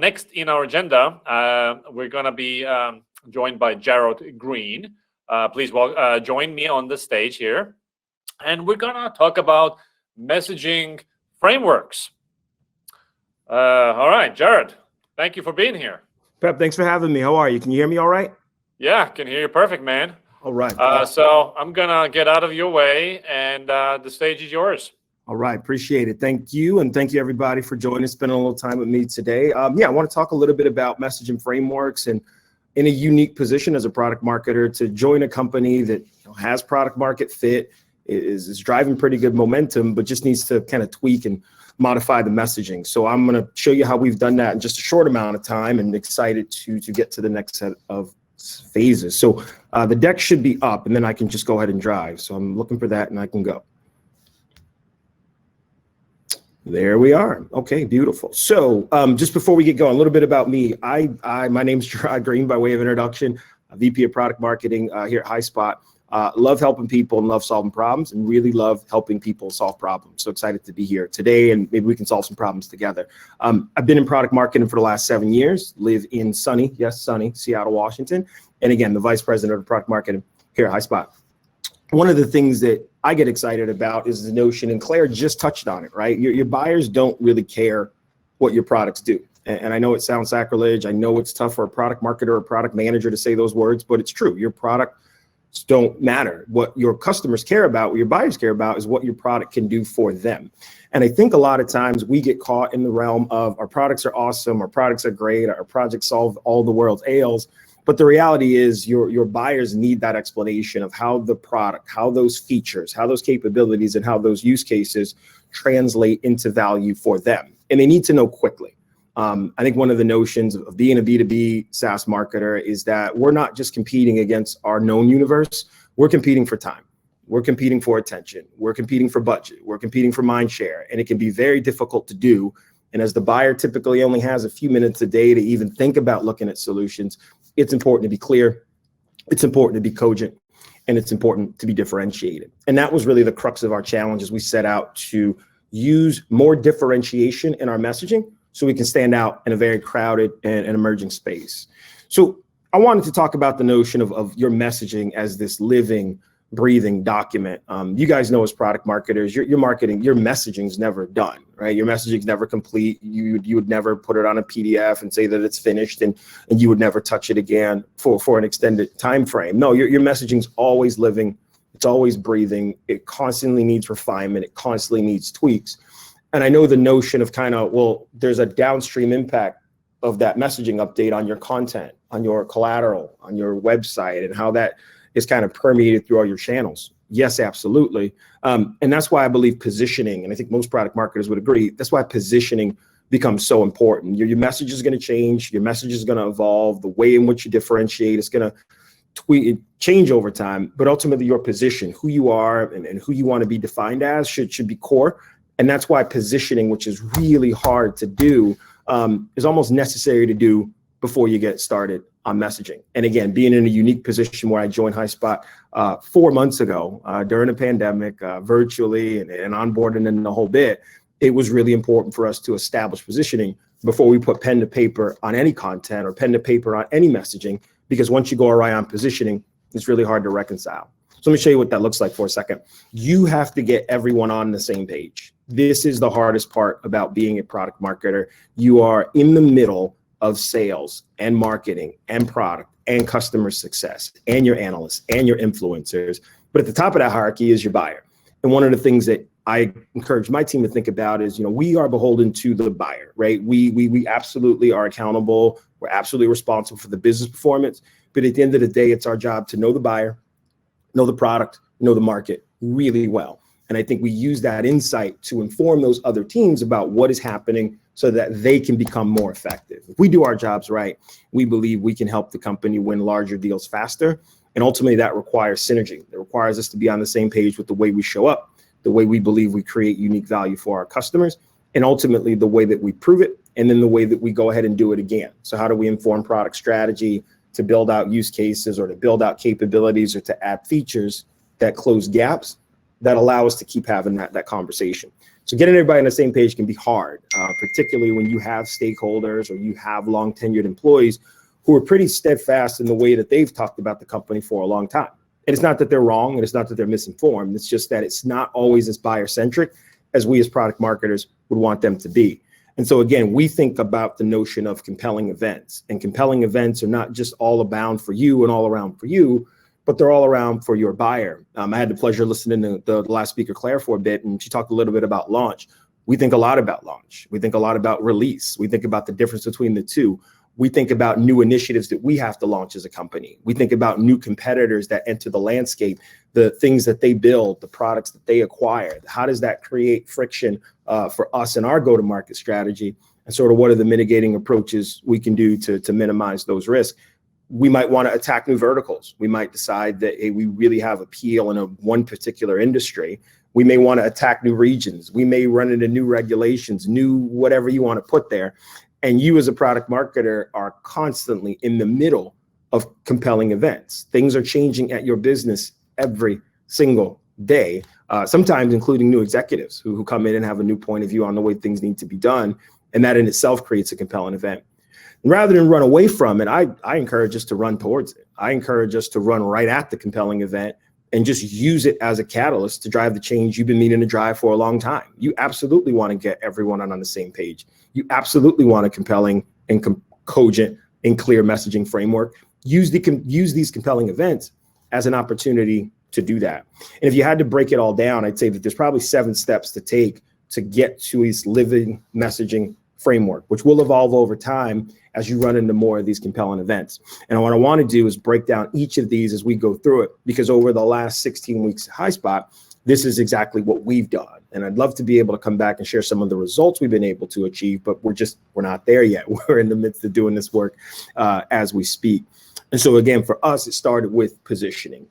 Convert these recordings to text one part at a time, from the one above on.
next in our agenda, we're going to be joined by Jarod Greene. Please join me on the stage here. And we're going to talk about messaging frameworks. All right, Jarod, thank you for being here. Pep, thanks for having me. How are you? Can you hear me all right? Yeah, can hear you perfect, man. All right. So I'm going to get out of your way, and the stage is yours. All right. Appreciate it. Thank you. And thank you, everybody, for joining, spending a little time with me today. I want to talk a little bit about messaging frameworks and in a unique position as a product marketer to join a company that has product market fit, is driving pretty good momentum, but just needs to kind of tweak and modify the messaging. So I'm going to show you how we've done that in just a short amount of time, and excited to get to the next set of phases. So the deck should be up, and then I can just go ahead and drive. So I'm looking for that, and I can go. There we are. Okay, beautiful. So just before we get going, a little bit about me. My name's Jarod Greene, by way of introduction, VP of Product Marketing here at HighSpot. Love helping people and love solving problems, and really love helping people solve problems. So excited to be here today, and maybe we can solve some problems together. I've been in product marketing for the last 7 years, live in sunny, Seattle, Washington. And again, the Vice President of Product Marketing here at HighSpot. One of the things that I get excited about is the notion, and Claire just touched on it, right? Your buyers don't really care what your products do. And I know it sounds sacrilege. I know it's tough for a product marketer or a product manager to say those words, but it's true. Your products don't matter. What your customers care about, what your buyers care about, is what your product can do for them. And I think a lot of times we get caught in the realm of our products are awesome, our products are great, our projects solve all the world's ails. But the reality is your buyers need that explanation of how the product, how those features, how those capabilities, and how those use cases translate into value for them. And they need to know quickly. I think one of the notions of being a B2B SaaS marketer is that we're not just competing against our known universe. We're competing for time. We're competing for attention. We're competing for budget. We're competing for mind share. And it can be very difficult to do. And as the buyer typically only has a few minutes a day to even think about looking at solutions, it's important to be clear, it's important to be cogent, and it's important to be differentiated. And that was really the crux of our challenge as we set out to use more differentiation in our messaging so we can stand out in a very crowded and emerging space. So I wanted to talk about the notion of your messaging as this living, breathing document. You guys know, as product marketers, your marketing, your messaging's never done, right? Your messaging's never complete. You would never put it on a PDF and say that it's finished, and you would never touch it again for an extended time frame. No, your messaging's always living. It's always breathing. It constantly needs refinement. It constantly needs tweaks. And I know the notion of there's a downstream impact of that messaging update on your content, on your collateral, on your website, and how that is kind of permeated through all your channels. Yes, absolutely. And that's why I believe positioning, and I think most product marketers would agree, that's why positioning becomes so important. Your message is going to change. Your message is going to evolve. The way in which you differentiate is going to change over time. But ultimately, your position, who you are and who you want to be defined as should be core. And that's why positioning, which is really hard to do, is almost necessary to do before you get started on messaging. And again, being in a unique position where I joined HighSpot 4 months ago during a pandemic, virtually and onboarding and the whole bit, it was really important for us to establish positioning before we put pen to paper on any content or pen to paper on any messaging, because once you go awry on positioning, it's really hard to reconcile. So let me show you what that looks like for a second. You have to get everyone on the same page. This is the hardest part about being a product marketer. You are in the middle of sales and marketing and product and customer success and your analysts and your influencers. But at the top of that hierarchy is your buyer. And one of the things that I encourage my team to think about is, we are beholden to the buyer, right? We absolutely are accountable. We're absolutely responsible for the business performance. But at the end of the day, it's our job to know the buyer, know the product, know the market really well. And I think we use that insight to inform those other teams about what is happening so that they can become more effective. If we do our jobs right, we believe we can help the company win larger deals faster. And ultimately, that requires synergy. It requires us to be on the same page with the way we show up, the way we believe we create unique value for our customers, and ultimately the way that we prove it, and then the way that we go ahead and do it again. So how do we inform product strategy to build out use cases, or to build out capabilities, or to add features that close gaps that allow us to keep having that conversation? So getting everybody on the same page can be hard, particularly when you have stakeholders or you have long tenured employees who are pretty steadfast in the way that they've talked about the company for a long time. And it's not that they're wrong, and it's not that they're misinformed. It's just that it's not always as buyer centric as we as product marketers would want them to be. And so again, we think about the notion of compelling events, and compelling events are not just all abound for you and all around for you, but they're all around for your buyer. I had the pleasure of listening to the last speaker, Claire, for a bit, and she talked a little bit about launch. We think a lot about launch. We think a lot about release. We think about the difference between the two. We think about new initiatives that we have to launch as a company. We think about new competitors that enter the landscape, the things that they build, the products that they acquire. How does that create friction for us in our go-to-market strategy? And sort of what are the mitigating approaches we can do to minimize those risks? We might want to attack new verticals. We might decide that, hey, we really have appeal in one particular industry. We may want to attack new regions. We may run into new regulations, new whatever you want to put there. And you as a product marketer are constantly in the middle of compelling events. Things are changing at your business every single day, sometimes including new executives who come in and have a new point of view on the way things need to be done. And that in itself creates a compelling event. And rather than run away from it, I encourage us to run towards it. I encourage us to run right at the compelling event and just use it as a catalyst to drive the change you've been meaning to drive for a long time. You absolutely want to get everyone on the same page. You absolutely want a compelling and cogent and clear messaging framework. Use these compelling events as an opportunity to do that. And if you had to break it all down, I'd say that there's probably 7 steps to take to get to this living messaging framework, which will evolve over time as you run into more of these compelling events. And what I want to do is break down each of these as we go through it, because over the last 16 weeks at HighSpot, this is exactly what we've done. And I'd love to be able to come back and share some of the results we've been able to achieve, but we're not there yet. We're in the midst of doing this work as we speak. And so again, for us, it started with positioning.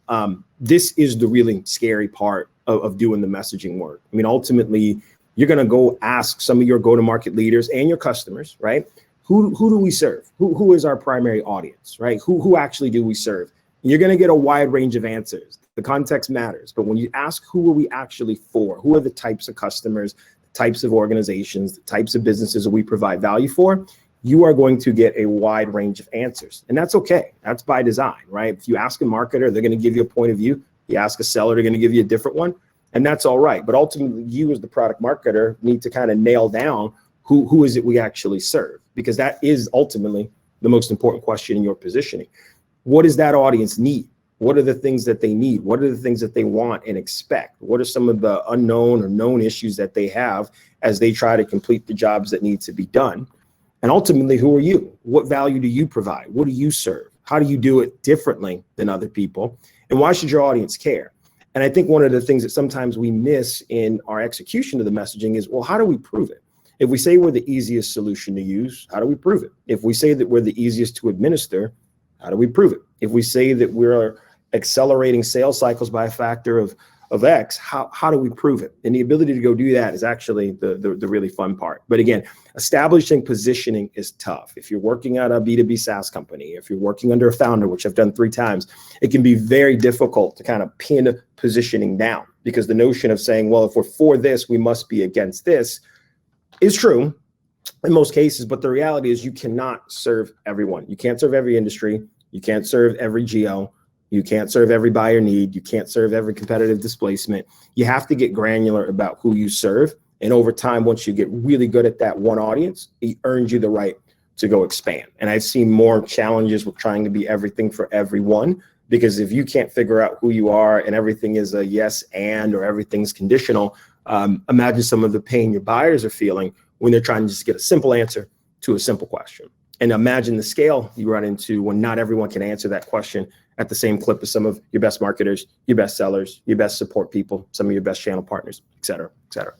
This is the really scary part of doing the messaging work. I mean, ultimately, you're going to go ask some of your go-to-market leaders and your customers, right? Who do we serve? Who is our primary audience, right? Who actually do we serve? You're going to get a wide range of answers. The context matters, but when you ask who are we actually for, who are the types of customers, the types of organizations, the types of businesses that we provide value for, you are going to get a wide range of answers. And that's okay. That's by design, right? If you ask a marketer, they're going to give you a point of view. You ask a seller, they're going to give you a different one. And that's all right. But ultimately, you as the product marketer need to kind of nail down who is it we actually serve, because that is ultimately the most important question in your positioning. What does that audience need? What are the things that they need? What are the things that they want and expect? What are some of the unknown or known issues that they have as they try to complete the jobs that need to be done? And ultimately, who are you? What value do you provide? What do you serve? How do you do it differently than other people? And why should your audience care? And I think one of the things that sometimes we miss in our execution of the messaging is, well, how do we prove it? If we say we're the easiest solution to use, how do we prove it? If we say that we're the easiest to administer, how do we prove it? If we say that we're accelerating sales cycles by a factor of X, how do we prove it? And the ability to go do that is actually the really fun part. But again, establishing positioning is tough. If you're working at a B2B SaaS company, if you're working under a founder, which I've done 3 times, it can be very difficult to kind of pin positioning down, because the notion of saying, well, if we're for this, we must be against this is true in most cases. But the reality is you cannot serve everyone. You can't serve every industry. You can't serve every geo. You can't serve every buyer need. You can't serve every competitive displacement. You have to get granular about who you serve. And over time, once you get really good at that one audience, it earns you the right to go expand. And I've seen more challenges with trying to be everything for everyone, because if you can't figure out who you are and everything is a yes and, or everything's conditional, imagine some of the pain your buyers are feeling when they're trying to just get a simple answer to a simple question. And imagine the scale you run into when not everyone can answer that question at the same clip as some of your best marketers, your best sellers, your best support people, some of your best channel partners, et cetera, et cetera.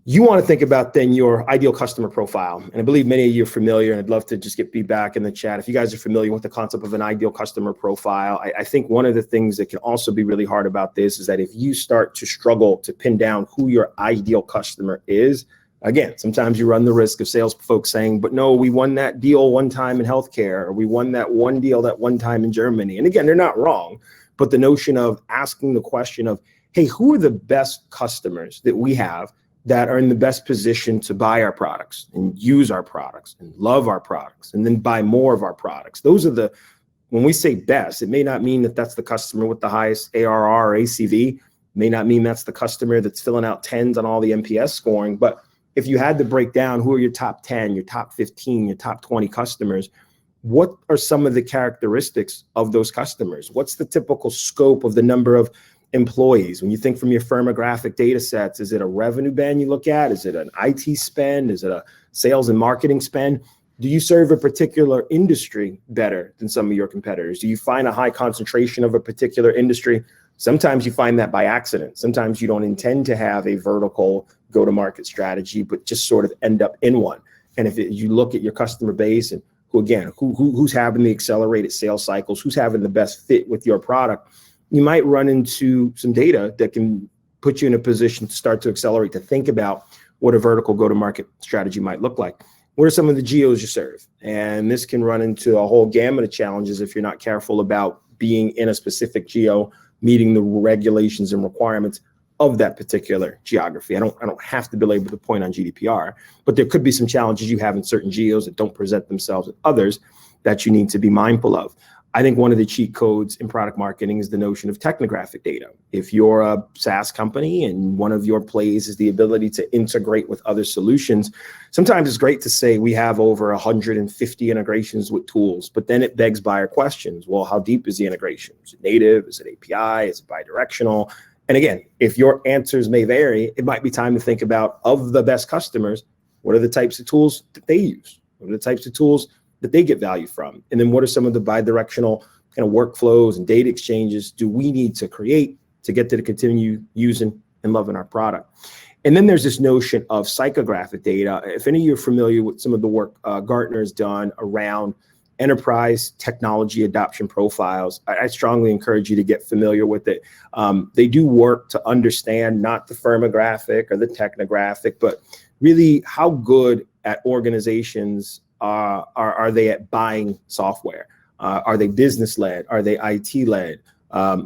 You want to think about then your ideal customer profile. And I believe many of you are familiar, and I'd love to just get feedback in the chat. If you guys are familiar with the concept of an ideal customer profile, I think one of the things that can also be really hard about this is that if you start to struggle to pin down who your ideal customer is, again, sometimes you run the risk of sales folks saying, but no, we won that deal one time in healthcare, or we won that one deal that one time in Germany. And again, they're not wrong, but the notion of asking the question of, hey, who are the best customers that we have that are in the best position to buy our products and use our products and love our products and then buy more of our products? Those are when we say best, it may not mean that that's the customer with the highest ARR or ACV. It may not mean that's the customer that's filling out 10s on all the NPS scoring. But if you had to break down who are your top 10, your top 15, your top 20 customers, what are some of the characteristics of those customers? What's the typical scope of the number of employees? When you think from your firmographic data sets, is it a revenue band you look at? Is it an IT spend? Is it a sales and marketing spend? Do you serve a particular industry better than some of your competitors? Do you find a high concentration of a particular industry? Sometimes you find that by accident. Sometimes you don't intend to have a vertical go-to-market strategy, but just sort of end up in one. And if you look at your customer base and who's having the accelerated sales cycles, who's having the best fit with your product, you might run into some data that can put you in a position to start to accelerate, to think about what a vertical go-to-market strategy might look like. What are some of the geos you serve? And this can run into a whole gamut of challenges if you're not careful about being in a specific geo, meeting the regulations and requirements of that particular geography. I don't have to belabor the point on GDPR, but there could be some challenges you have in certain geos that don't present themselves in others that you need to be mindful of. I think one of the cheat codes in product marketing is the notion of technographic data. If you're a SaaS company and one of your plays is the ability to integrate with other solutions, sometimes it's great to say we have over 150 integrations with tools, but then it begs buyer questions. Well, how deep is the integration? Is it native? Is it API? Is it bidirectional? And again, if your answers may vary, it might be time to think about, of the best customers, what are the types of tools that they use? What are the types of tools that they get value from? And then what are some of the bidirectional kind of workflows and data exchanges do we need to create to get to continue using and loving our product? And then there's this notion of psychographic data. If any of you are familiar with some of the work Gartner has done around enterprise technology adoption profiles, I strongly encourage you to get familiar with it. They do work to understand not the firmographic or the technographic, but really how good at organizations are they at buying software? Are they business led? Are they IT led?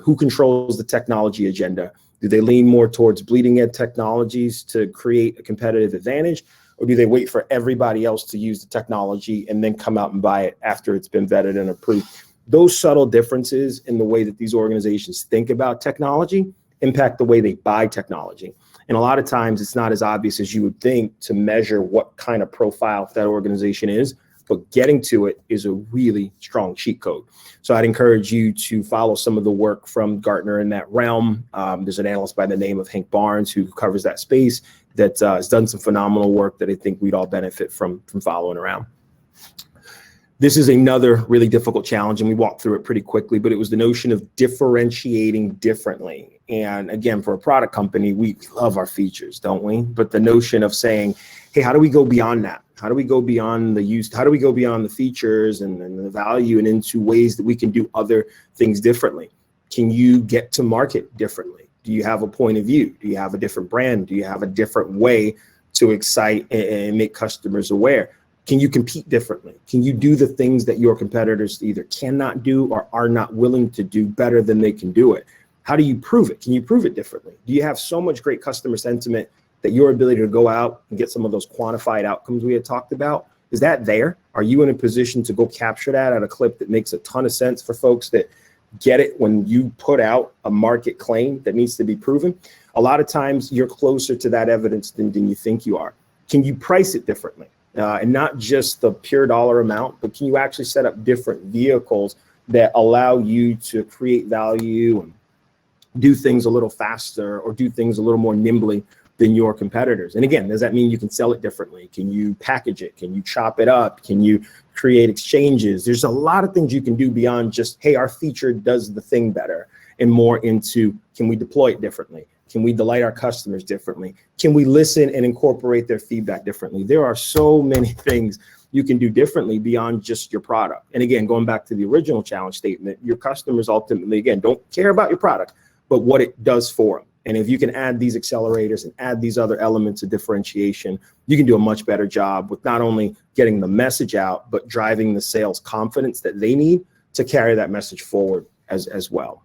Who controls the technology agenda? Do they lean more towards bleeding edge technologies to create a competitive advantage? Or do they wait for everybody else to use the technology and then come out and buy it after it's been vetted and approved? Those subtle differences in the way that these organizations think about technology impact the way they buy technology. And a lot of times it's not as obvious as you would think to measure what kind of profile that organization is, but getting to it is a really strong cheat code. So I'd encourage you to follow some of the work from Gartner in that realm. There's an analyst by the name of Hank Barnes who covers that space that has done some phenomenal work that I think we'd all benefit from following around. This is another really difficult challenge, and we walked through it pretty quickly, but it was the notion of differentiating differently. And again, for a product company, we love our features, don't we? But the notion of saying, hey, how do we go beyond that? How do we go beyond the use? How do we go beyond the features and the value and into ways that we can do other things differently? Can you get to market differently? Do you have a point of view? Do you have a different brand? Do you have a different way to excite and make customers aware? Can you compete differently? Can you do the things that your competitors either cannot do or are not willing to do better than they can do it? How do you prove it? Can you prove it differently? Do you have so much great customer sentiment that your ability to go out and get some of those quantified outcomes we had talked about, is that there? Are you in a position to go capture that at a clip that makes a ton of sense for folks that get it when you put out a market claim that needs to be proven? A lot of times you're closer to that evidence than you think you are. Can you price it differently? And not just the pure dollar amount, but can you actually set up different vehicles that allow you to create value and do things a little faster or do things a little more nimbly than your competitors? And again, does that mean you can sell it differently? Can you package it? Can you chop it up? Can you create exchanges? There's a lot of things you can do beyond just, hey, our feature does the thing better, and more into, can we deploy it differently? Can we delight our customers differently? Can we listen and incorporate their feedback differently? There are so many things you can do differently beyond just your product. And again, going back to the original challenge statement, your customers ultimately, again, don't care about your product, but what it does for them. And if you can add these accelerators and add these other elements of differentiation, you can do a much better job with not only getting the message out, but driving the sales confidence that they need to carry that message forward as well.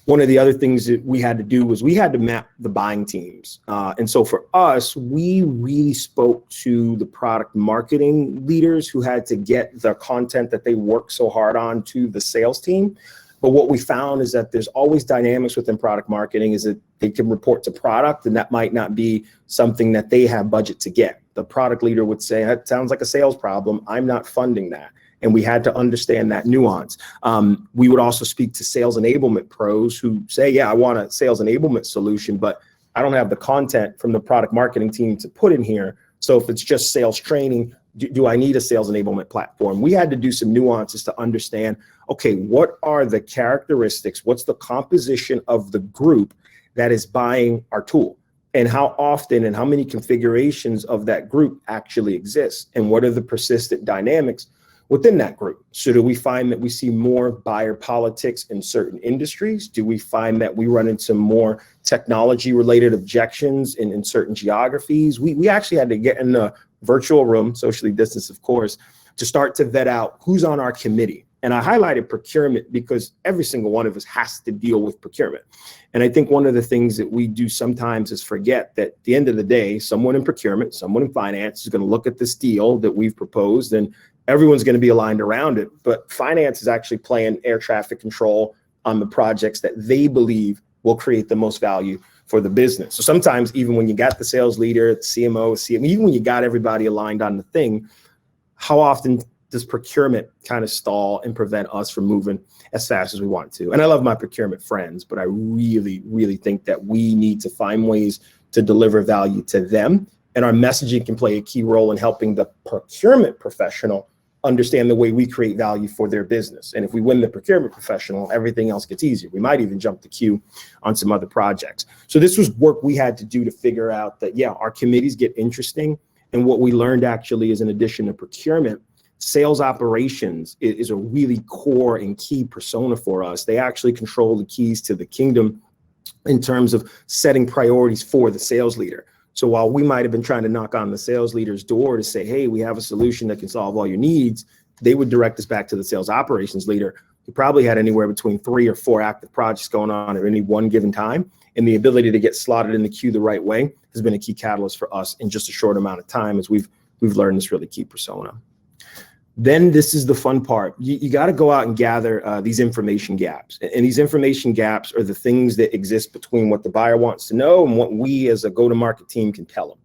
one of the other things that we had to do was we had to map the buying teams. And so for us, we really spoke to the product marketing leaders who had to get the content that they worked so hard on to the sales team. But what we found is that there's always dynamics within product marketing is that they can report to product, and that might not be something that they have budget to get. The product leader would say, that sounds like a sales problem. I'm not funding that. And we had to understand that nuance. We would also speak to sales enablement pros who say, yeah, I want a sales enablement solution, but I don't have the content from the product marketing team to put in here. So if it's just sales training, do I need a sales enablement platform? We had to do some nuances to understand, okay, what are the characteristics? What's the composition of the group that is buying our tool? And how often and how many configurations of that group actually exist? And what are the persistent dynamics within that group? So do we find that we see more buyer politics in certain industries? Do we find that we run into more technology related objections in certain geographies? We actually had to get in a virtual room, socially distanced, of course, to start to vet out who's on our committee. And I highlighted procurement because every single one of us has to deal with procurement. And I think one of the things that we do sometimes is forget that at the end of the day, someone in procurement, someone in finance is going to look at this deal that we've proposed, and everyone's going to be aligned around it. But finance is actually playing air traffic control on the projects that they believe will create the most value for the business. So sometimes even when you got the sales leader, the CMO, even when you got everybody aligned on the thing, how often does procurement kind of stall and prevent us from moving as fast as we want to? And I love my procurement friends, but I really, really think that we need to find ways to deliver value to them. And our messaging can play a key role in helping the procurement professional understand the way we create value for their business. And if we win the procurement professional, everything else gets easier. We might even jump the queue on some other projects. So this was work we had to do to figure out that, yeah, our committees get interesting. And what we learned actually is, in addition to procurement, sales operations is a really core and key persona for us. They actually control the keys to the kingdom in terms of setting priorities for the sales leader. So while we might have been trying to knock on the sales leader's door to say, hey, we have a solution that can solve all your needs, they would direct us back to the sales operations leader, who probably had anywhere between 3 or 4 active projects going on at any one given time. And the ability to get slotted in the queue the right way has been a key catalyst for us in just a short amount of time, as we've learned this really key persona. Then this is the fun part. You got to go out and gather these information gaps. And these information gaps are the things that exist between what the buyer wants to know and what we as a go-to-market team can tell them.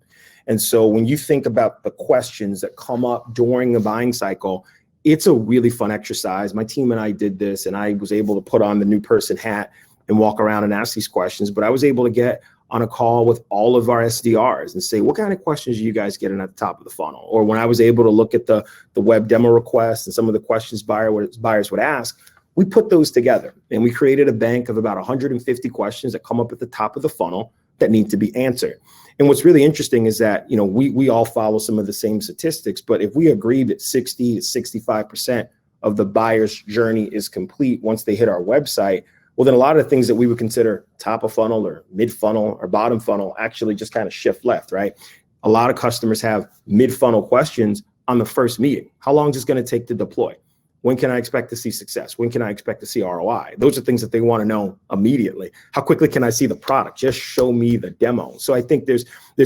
And so when you think about the questions that come up during the buying cycle, it's a really fun exercise. My team and I did this, and I was able to put on the new person hat and walk around and ask these questions. But I was able to get on a call with all of our SDRs and say, what kind of questions are you guys getting at the top of the funnel? Or when I was able to look at the web demo requests and some of the questions buyers would ask, we put those together and we created a bank of about 150 questions that come up at the top of the funnel that need to be answered. And what's really interesting is that, you know, we all follow some of the same statistics, but if we agree that 60 to 65% of the buyer's journey is complete once they hit our website, well, then a lot of the things that we would consider top of funnel or mid funnel or bottom funnel actually just kind of shift left, right? A lot of customers have mid funnel questions on the first meeting. How long is this going to take to deploy? When can I expect to see success? When can I expect to see ROI? Those are things that they want to know immediately. How quickly can I see the product? Just show me the demo. So I think there's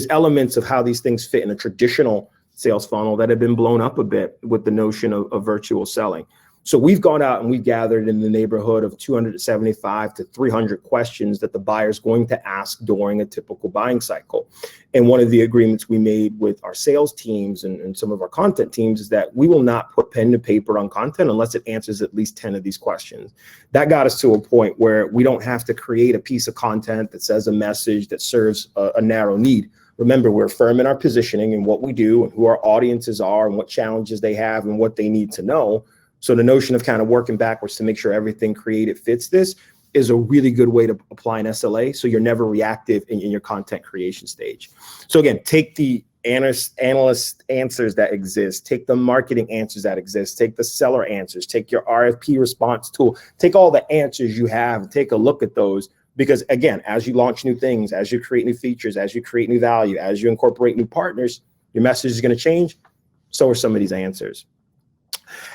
elements of how these things fit in a traditional sales funnel that have been blown up a bit with the notion of virtual selling. So we've gone out and we've gathered in the neighborhood of 275 to 300 questions that the buyer's going to ask during a typical buying cycle. And one of the agreements we made with our sales teams and some of our content teams is that we will not put pen to paper on content unless it answers at least 10 of these questions. That got us to a point where we don't have to create a piece of content that says a message that serves a narrow need. Remember, we're firm in our positioning and what we do and who our audiences are and what challenges they have and what they need to know. So the notion of kind of working backwards to make sure everything created fits this is a really good way to apply an SLA. So you're never reactive in your content creation stage. So again, take the analyst answers that exist, take the marketing answers that exist, take the seller answers, take your RFP response tool, take all the answers you have, and take a look at those. Because again, as you launch new things, as you create new features, as you create new value, as you incorporate new partners, your message is going to change. So are some of these answers.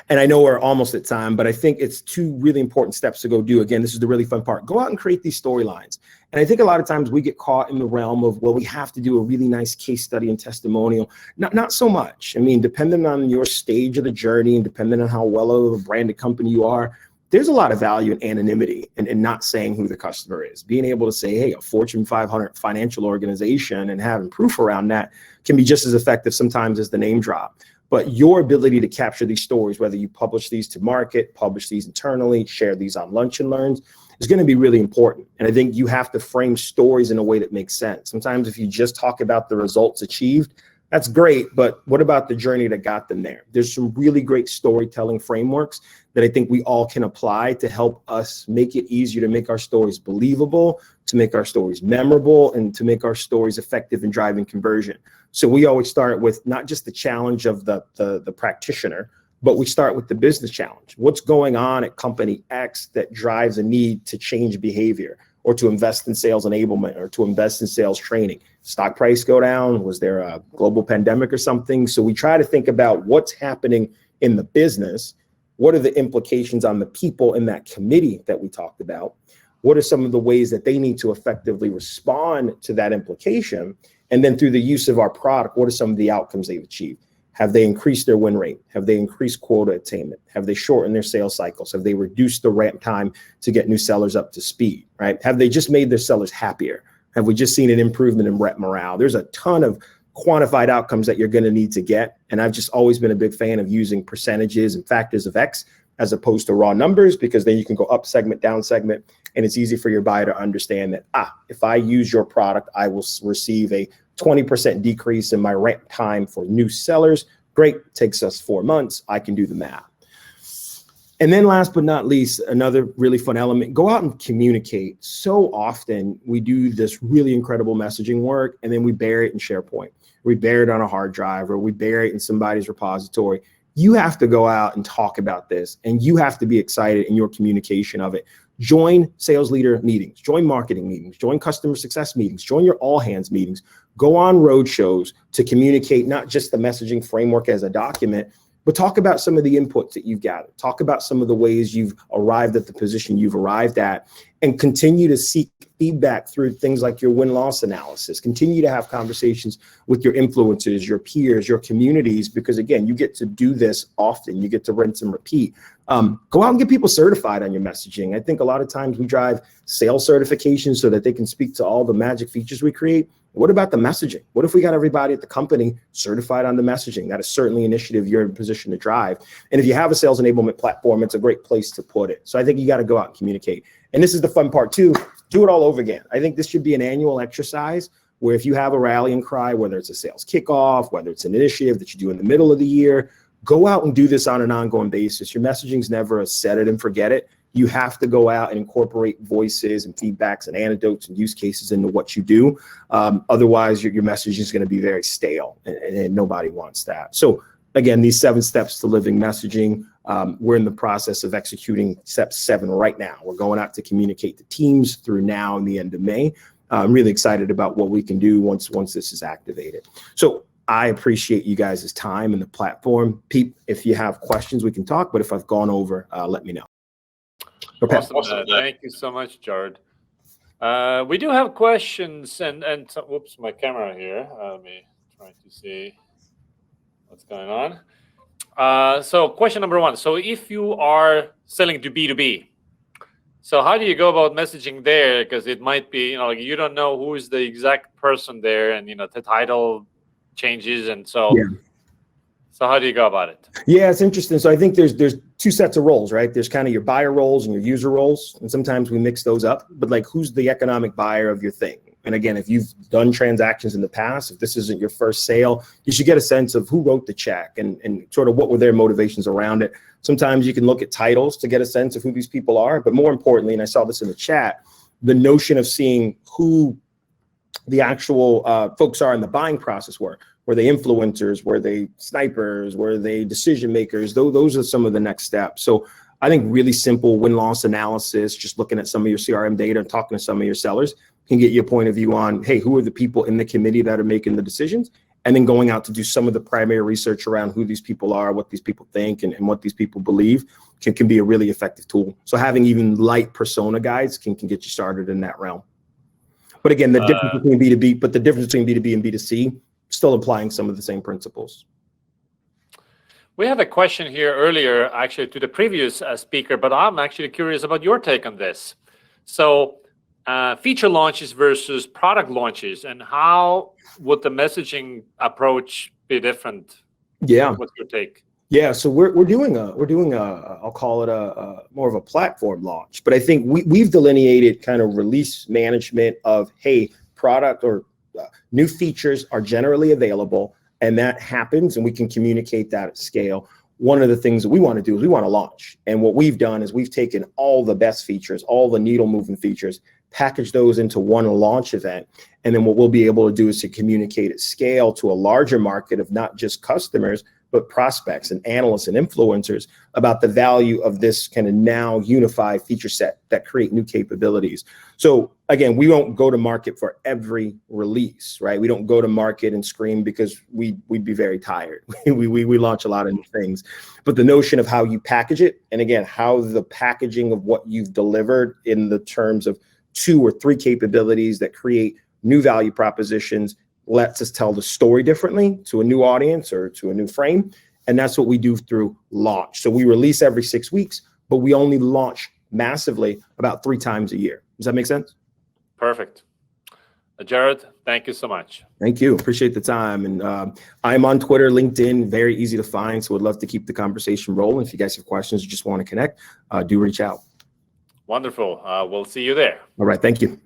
And I know we're almost at time, but I think it's two really important steps to go do. Again, this is the really fun part. Go out and create these storylines. And I think a lot of times we get caught in the realm of, well, we have to do a really nice case study and testimonial. Not so much. I mean, depending on your stage of the journey and depending on how well of a branded company you are, there's a lot of value in anonymity and not saying who the customer is. Being able to say, hey, a Fortune 500 financial organization and having proof around that can be just as effective sometimes as the name drop. But your ability to capture these stories, whether you publish these to market, publish these internally, share these on Lunch and Learns, is going to be really important. And I think you have to frame stories in a way that makes sense. Sometimes if you just talk about the results achieved, that's great, but what about the journey that got them there? There's some really great storytelling frameworks that I think we all can apply to help us make it easier to make our stories believable, to make our stories memorable, and to make our stories effective in driving conversion. So we always start with not just the challenge of the practitioner, but we start with the business challenge. What's going on at company X that drives a need to change behavior or to invest in sales enablement or to invest in sales training? Stock price go down? Was there a global pandemic or something? So we try to think about what's happening in the business. What are the implications on the people in that committee that we talked about? What are some of the ways that they need to effectively respond to that implication? And then through the use of our product, what are some of the outcomes they've achieved? Have they increased their win rate? Have they increased quota attainment? Have they shortened their sales cycles? Have they reduced the ramp time to get new sellers up to speed, right? Have they just made their sellers happier? Have we just seen an improvement in rep morale? There's a ton of quantified outcomes that you're going to need to get. And I've just always been a big fan of using percentages and factors of X as opposed to raw numbers, because then you can go up segment, down segment, and it's easy for your buyer to understand that, if I use your product, I will receive a 20% decrease in my ramp time for new sellers. Great, takes us 4 months. I can do the math. And then last but not least, another really fun element, go out and communicate. So often we do this really incredible messaging work and then we bury it in SharePoint. We bury it on a hard drive or we bury it in somebody's repository. You have to go out and talk about this and you have to be excited in your communication of it. Join sales leader meetings, join marketing meetings, join customer success meetings, join your all hands meetings, go on road shows to communicate not just the messaging framework as a document, but talk about some of the inputs that you've gathered. Talk about some of the ways you've arrived at the position you've arrived at and continue to seek feedback through things like your win-loss analysis. Continue to have conversations with your influencers, your peers, your communities, because again, you get to do this often. You get to rinse and repeat. Go out and get people certified on your messaging. I think a lot of times we drive sales certifications so that they can speak to all the magic features we create. What about the messaging? What if we got everybody at the company certified on the messaging? That is certainly an initiative you're in a position to drive. And if you have a sales enablement platform, it's a great place to put it. So I think you got to go out and communicate. And this is the fun part too, do it all over again. I think this should be an annual exercise where if you have a rallying cry, whether it's a sales kickoff, whether it's an initiative that you do in the middle of the year, go out and do this on an ongoing basis. Your messaging's never a set it and forget it. You have to go out and incorporate voices and feedbacks and anecdotes and use cases into what you do. Otherwise, your message is going to be very stale and nobody wants that. So again, these 7 steps to living messaging, we're in the process of executing step 7 right now. We're going out to communicate to teams through now and the end of May. I'm really excited about what we can do once this is activated. So I appreciate you guys' time and the platform. Pete, if you have questions, we can talk, but if I've gone over, let me know. Awesome. Thank you so much, Jarod. We do have questions and whoops, my camera here. Let me try to see what's going on. So question number 1. So if you are selling to B2B, so how do you go about messaging there? Because it might be, like you don't know who is the exact person there and, the title changes. And so, So how do you go about it? Yeah, it's interesting. So I think there's 2 sets of roles, right? There's kind of your buyer roles and your user roles. And sometimes we mix those up, but like who's the economic buyer of your thing? And again, if you've done transactions in the past, if this isn't your first sale, you should get a sense of who wrote the check and sort of what were their motivations around it. Sometimes you can look at titles to get a sense of who these people are. But more importantly, and I saw this in the chat, the notion of seeing who the actual folks are in the buying process were. Were they influencers? Were they snipers? Were they decision makers? Those are some of the next steps. So I think really simple win-loss analysis, just looking at some of your CRM data and talking to some of your sellers can get you a point of view on, hey, who are the people in the committee that are making the decisions? and then going out to do some of the primary research around who these people are, what these people think, and what these people believe can be a really effective tool. So having even light persona guides can get you started in that realm. But again, the difference between B2B, but the difference between B2B and B2C, still applying some of the same principles. We have a question here earlier, actually, to the previous speaker, but I'm actually curious about your take on this. So feature launches versus product launches, and how would the messaging approach be different? Yeah. What's your take? Yeah, so we're doing a I'll call it a more of a platform launch, but I think we've delineated kind of release management of, hey, product or new features are generally available, and that happens, and we can communicate that at scale. One of the things that we want to do is we want to launch, and what we've done is we've taken all the best features, all the needle moving features, package those into one launch event, and then what we'll be able to do is to communicate at scale to a larger market of not just customers, but prospects and analysts and influencers about the value of this kind of now unified feature set that create new capabilities. So again, we won't go to market for every release, right? We don't go to market and scream, because we'd be very tired. we launch a lot of new things, but the notion of how you package it, and again, how the packaging of what you've delivered in the terms of 2 or 3 capabilities that create new value propositions lets us tell the story differently to a new audience or to a new frame. And that's what we do through launch. So we release every 6 weeks, but we only launch massively about 3 times a year. Does that make sense? Perfect. Jarod, thank you so much. Thank you. Appreciate the time. And I'm on Twitter, LinkedIn, very easy to find. So would love to keep the conversation rolling. If you guys have questions or just want to connect, do reach out. Wonderful. We'll see you there. All right. Thank you.